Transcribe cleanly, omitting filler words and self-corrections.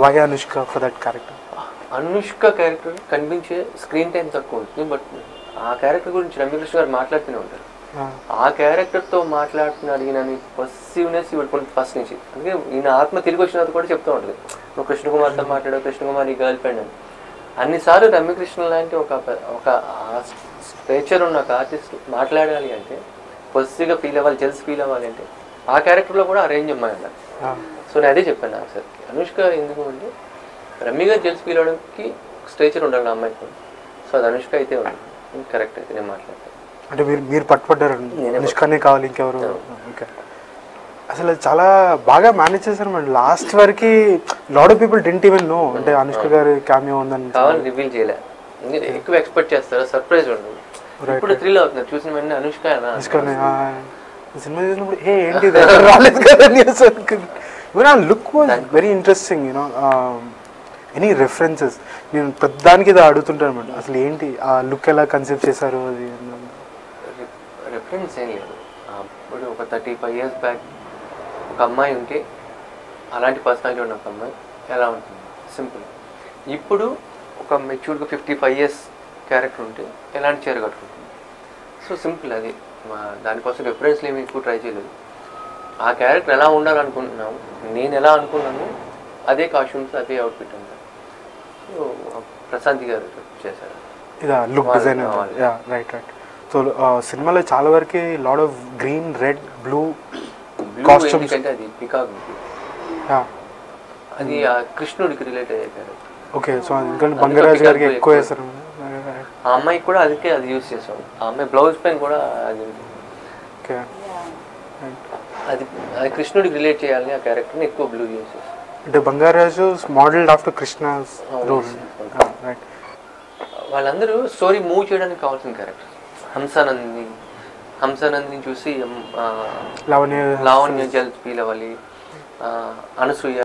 Why Anushka for that character? Anushka character కనిపించే screen time తక్కువ ఉంటుంది, బట్ ఆ క్యారెక్టర్ గురించి రమ్యకృష్ణ గారు మాట్లాడుతూనే ఉంటారు. ఆ క్యారెక్టర్తో మాట్లాడుతున్న అడిగినని పాజిటివ్నెస్ ఇవ్వకుండా ఫస్ట్ నుంచి. అందుకే ఈయన ఆత్మ తిరిగి వచ్చిన తర్వాత కూడా చెప్తూ ఉంటుంది, నువ్వు కృష్ణకుమార్తో మాట్లాడావు, కృష్ణకుమార్ నీ గర్ల్ ఫ్రెండ్ అని. అన్నిసార్లు రమ్యకృష్ణ లాంటి ఒక స్ట్రేచర్ ఉన్న ఒక ఆర్టిస్ట్ మాట్లాడాలి అంటే, పాజిటివ్గా ఫీల్ అవ్వాలి, జెల్స్ ఫీల్ అవ్వాలి అంటే ఆ క్యారెక్టర్లో కూడా ఆ రేంజ్ అమ్మాయి అన్నారు. సో నేను అదే చెప్పాను నాకు సార్, అనుష్క ఎందుకు అంటే రమ్మిగా జెల్స్ ఫీల్ అవడానికి స్ట్రేచర్ ఉండాలి అమ్మాయికి. సో అది అనుష్క అయితే ఉంది, కరెక్ట్ అయితే నేను మాట్లాడతాను. అంటే మీరు పట్టుపడ్డారు, అనుష్కనే కావాలి ఇంకెవరు? ఓకే, అసలు చాలా బాగా మేనేజ్ చేశారు మేడం. లాస్ట్ వరకు lot of people didn't even know అంటే అనుష్క గారి క్యామియో ఉందని. కావాలి రివీల్ చేయలే, ఎక్కువ ఎక్స్పెక్ట్ చేస్తారు, సర్ప్రైజ్ ఉండదు. ఇప్పుడు థ్రిల్ అవుతున్నారు చూసిన వెంటనే అనుష్కనే సినిమా చూసినప్పుడు ఏంటి రాలేదు కదా. Look was very interesting, you know. Any references నేను ప్రతిదానికి ఇది అడుగుతుంటాను అనమాట, అసలు ఏంటి ఆ లుక్ ఎలా కన్సెప్ట్ చేశారు అది? రెఫరెన్స్ ఏం లేదు. ఇప్పుడు ఒక 35 years బ్యాక్ ఒక అమ్మాయి ఉంటే, అలాంటి పర్సనాలిటీ ఉన్న ఒక అమ్మాయి ఎలా ఉంటుంది సింపుల్. ఇప్పుడు ఒక మెచ్యూర్డ్గా 55 years క్యారెక్టర్ ఉంటే ఎలాంటి చీర కట్టుకుంటుంది. సో సింపుల్ అది. దానికోసం రెఫరెన్స్లు ఏమి ఎక్కువ ట్రై చేయలేదు. ఆ క్యారెక్టర్ ఎలా ఉండాలనుకుంటున్నాము, నేను ఎలా అనుకున్నాను అదే కాస్ట్యూమ్స్, అదే అవుట్ఫిట్ అంతా. సో ప్రశాంతి గారు చేశారు ఇదా look design. Right right. So సినిమాలో చాలా వరకు lot of green, red, blue costumes. అంటే అది పికాక్, అది కృష్ణుడికి రిలేట్ అయ్యే క్యారెక్టర్. ఓకే, సో ఎందుకంటే బంగారాజు గారికి ఎక్కువ వేస్తారు. ఆ అమ్మాయికి కూడా అందుకే అది యూజ్ చేసాం. ఆ అమ్మాయి బ్లౌజ్ పైన కూడా అది ఓకే, అది కృష్ణుడికి రిలేట్ చేయాలని ఆ క్యారెక్టర్ని ఎక్కువ బ్లూ యూజ్ చేస్తాం. అంటే Bangarraju modelled after Krishna's role. Right. వాళ్ళందరూ స్టోరీ మూవ్ చేయడానికి కావాల్సిన క్యారెక్టర్. హంసానందిని చూసి లావణ్య జల్ ఫీల్ అవ్వాలి, అనసూయ